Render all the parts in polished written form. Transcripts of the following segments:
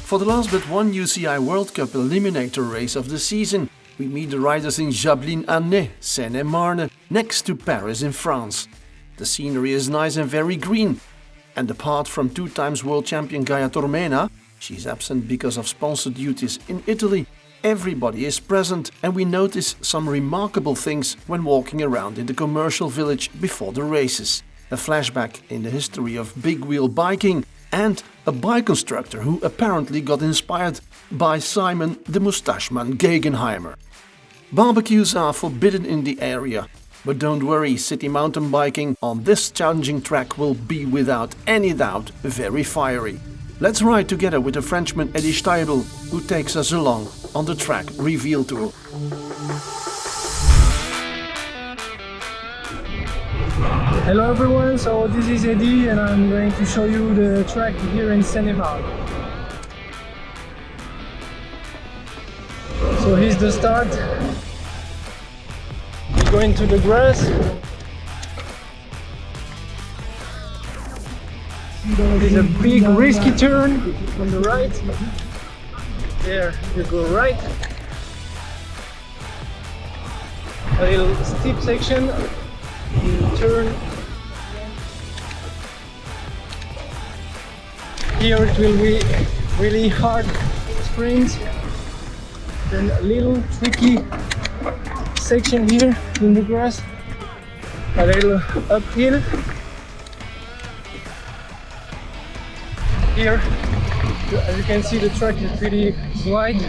For the last but one UCI World Cup Eliminator race of the season, we meet the riders in Jablines-Annet, Seine-et-Marne, next to Paris in France. The scenery is nice and very green. And apart from two-times world champion Gaia Tormena, she's absent because of sponsor duties in Italy, everybody is present and we notice some remarkable things when walking around in the commercial village before the races. A flashback in the history of big wheel biking and a bike constructor who apparently got inspired by Simon the Moustacheman Gegenheimer. Barbecues are forbidden in the area, but don't worry, city mountain biking on this challenging track will be without any doubt very fiery. Let's ride together with the Frenchman Eddie Steibel, who takes us along on the track reveal tour. Hello everyone, so this is Eddie and I'm going to show you the track here in Seine-et-Marne. So here's the start. We go into the grass. There's a big risky turn on the right. There you go right. A little steep section. You turn. Here it will be really hard sprint. Then a little tricky section here in the grass. A little uphill. Here, as you can see, the track is pretty wide,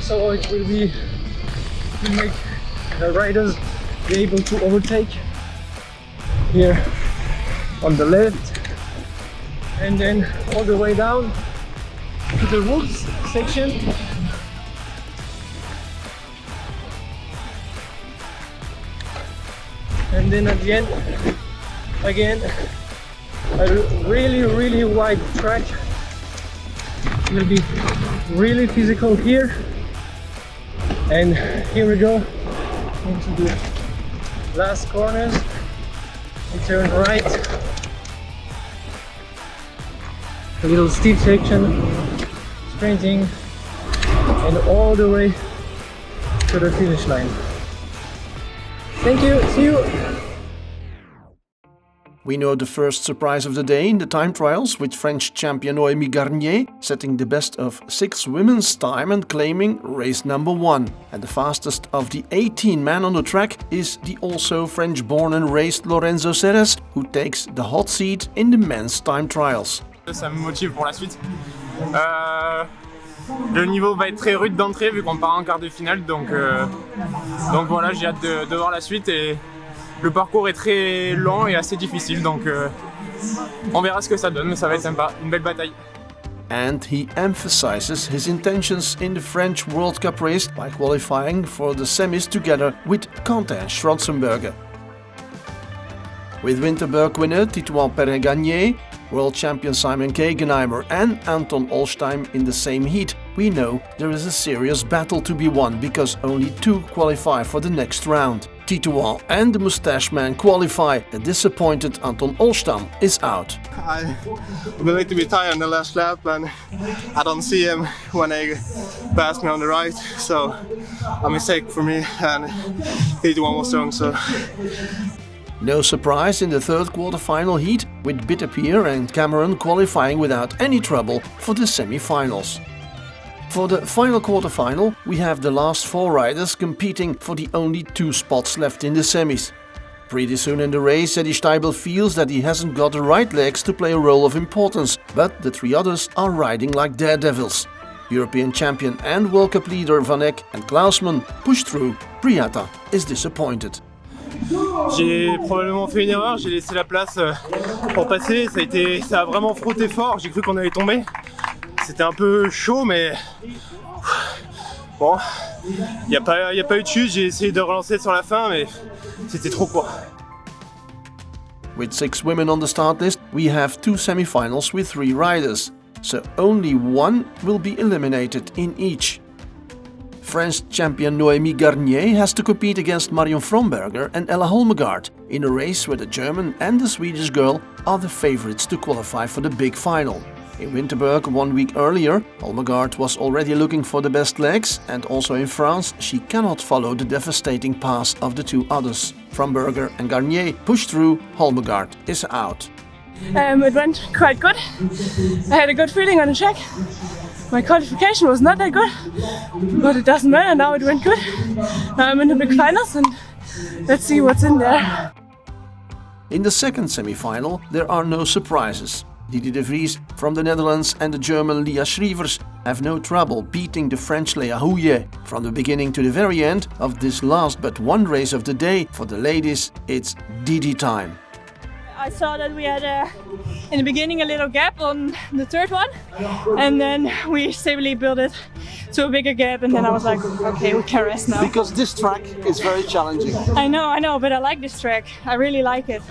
so it will make the riders be able to overtake here on the left, and then all the way down to the woods section. And then at the end, again, a really wide track. It will be really physical here. And here we go into the last corners. We turn right. A little steep section, sprinting, and all the way to the finish line. Thank you, see you! We know the first surprise of the day in the time trials, with French champion Perrin-Ganier setting the best of 6 women's time and claiming race number 1. And the fastest of the 18 men on the track is the also French-born and raised Lorenzo Serres, who takes the hot seat in the men's time trials. Ça me motive pour la suite. Le niveau va être très rude d'entrée vu qu'on part en quart de finale, donc voilà, j'ai hâte de voir la suite. Et le parcours est très lent et assez difficile, donc on verra ce que ça donne, mais ça va être sympa, une belle bataille. And he emphasizes his intentions in the French World Cup race by qualifying for the semis together with Quentin Schwarzenberger. With Winterberg winner Titouan Perrin-Ganier, world champion Simon Gegenheimer and Anton Olstein in the same heat, we know there is a serious battle to be won because only 2 qualify for the next round. Titouan and the Moustache Man qualify. The disappointed Anton Olstein is out. I was a little bit tired on the last lap and I don't see him when he passed me on the right, so a mistake for me, and Titouan was strong, so. No surprise in the third quarter-final heat, with Bitterpier and Cameron qualifying without any trouble for the semi-finals. For the final quarter-final, we have the last 4 riders competing for the only 2 spots left in the semis. Pretty soon in the race, Eddie Steibel feels that he hasn't got the right legs to play a role of importance, but the 3 others are riding like daredevils. European champion and World Cup leader Van Eck and Klausman push through. Priata is disappointed. J'ai probablement fait une erreur, j'ai laissé la place pour passer, ça a vraiment frotté fort, j'ai cru qu'on allait tomber. C'était un peu chaud, mais bon, il n'y a pas eu de chute, j'ai essayé de relancer sur la fin, mais c'était trop court. With 6 women on the start list, we have 2 semi-finals with 3 riders, so only 1 will be eliminated in each. French champion Noémie Garnier has to compete against Marion Fromberger and Ella Holmegaard in a race where the German and the Swedish girl are the favorites to qualify for the big final. In Winterberg 1 week earlier, Holmegaard was already looking for the best legs, and also in France she cannot follow the devastating pass of the two others. Framberger and Garnier push through, Holmegaard is out. It went quite good. I had a good feeling on the track. My qualification was not that good, but it doesn't matter, now it went good. Now I'm in the big finals and let's see what's in there. In the second semi-final there are no surprises. Didier de Vries from the Netherlands and the German Lia Schrievers have no trouble beating the French Léa Houillet. From the beginning to the very end of this last but one race of the day, for the ladies it's Didi time. I saw that we had in the beginning a little gap on the third one, and then we stably built it to a bigger gap, and then I was like, okay, we can rest now. Because this track is very challenging. I know, but I like this track. I really like it.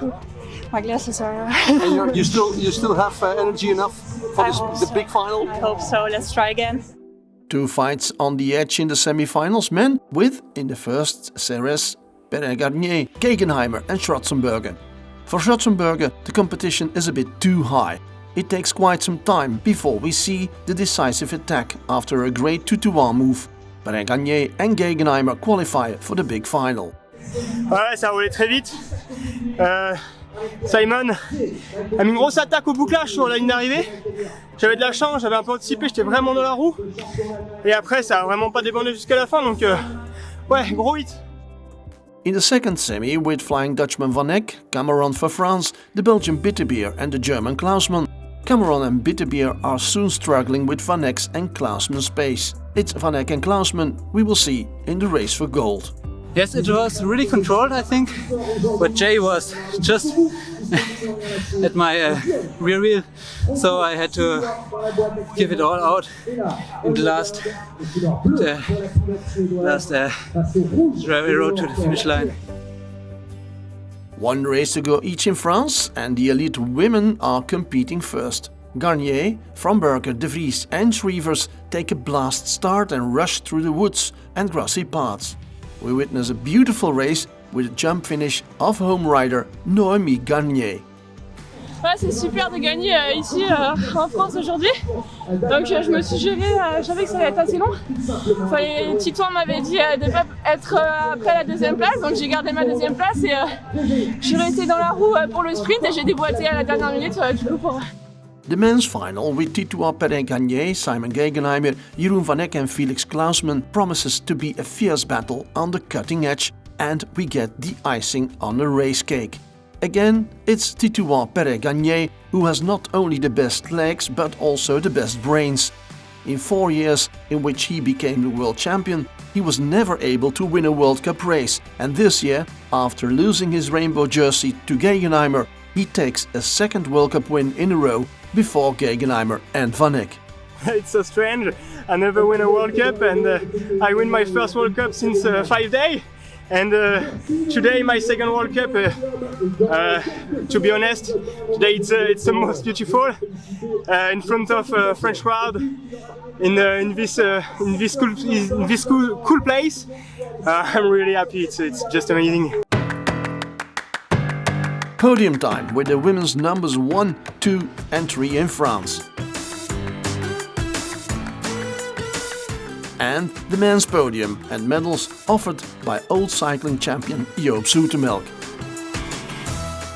My glasses are... And you still have energy enough for the big final? I hope so. Let's try again. Two fights on the edge in the semi-finals, men with, in the first series, Perrin-Ganier, Gegenheimer and Schwarzenberger. For Schwarzenberger, the competition is a bit too high. It takes quite some time before we see the decisive attack after a great 2-1 move. Perrin-Ganier and Gegenheimer qualify for the big final. Ouais, ça roulait très vite. Simon a mis une grosse attaque au bouclage sur la ligne d'arrivée. J'avais de la chance, j'avais un peu anticipé, j'étais vraiment dans la roue. Et après, ça a vraiment pas débandé jusqu'à la fin, donc ouais, gros hit. In the second semi, with Flying Dutchman Van Eck, Cameron for France, the Belgian Bitterbier and the German Klausmann. Cameron and Bitterbier are soon struggling with Van Eck's and Klausmann's pace. It's Van Eck and Klausmann we will see in the race for gold. Yes, it was really controlled, I think, but Jay was just at my rear wheel, so I had to give it all out in the last road to the finish line. One race to go each in France, and the elite women are competing first. Garnier, Framberger, de Vries and Schrievers take a blast start and rush through the woods and grassy paths. We witness a beautiful race with a jump finish of home rider Noémie Garnier. Ouais, c'est super de gagner ici en France aujourd'hui. Donc je me suis gérée, je savais que ça allait être assez long. Titouan m'avait dit de ne pas être après la deuxième place, donc j'ai gardé ma deuxième place et je suis restée dans la roue pour le sprint et j'ai déboîté à la dernière minute du coup pour... The men's final with Titouan Perrin-Ganier, Simon Gegenheimer, Jeroen Van Eck and Felix Klausmann promises to be a fierce battle on the cutting edge, and we get the icing on the race cake. Again, it's Titouan Perrin-Ganier who has not only the best legs but also the best brains. In 4 years in which he became the world champion, he was never able to win a World Cup race, and this year, after losing his rainbow jersey to Gegenheimer, he takes a second World Cup win in a row before Gegenheimer and Van Eck. It's so strange, I never win a World Cup and I win my first World Cup since 5 days. And today my second World Cup, to be honest, today it's the most beautiful in front of a French crowd in this cool place. I'm really happy, it's just amazing. Podium time with the women's numbers 1, 2 and 3 in France. And the men's podium and medals offered by old cycling champion Joop Zoetemelk.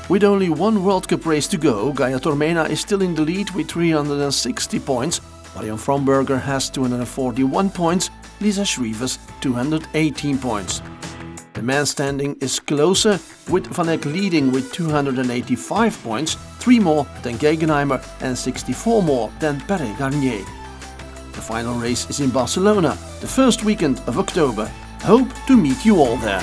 With only one World Cup race to go, Gaia Tormena is still in the lead with 360 points, Marion Framberger has 241 points, Lisa Schrievers 218 points. The men's standing is closer, with Van Eck leading with 285 points, 3 more than Gegenheimer and 64 more than Perrin-Ganier. The final race is in Barcelona, the first weekend of October. Hope to meet you all there.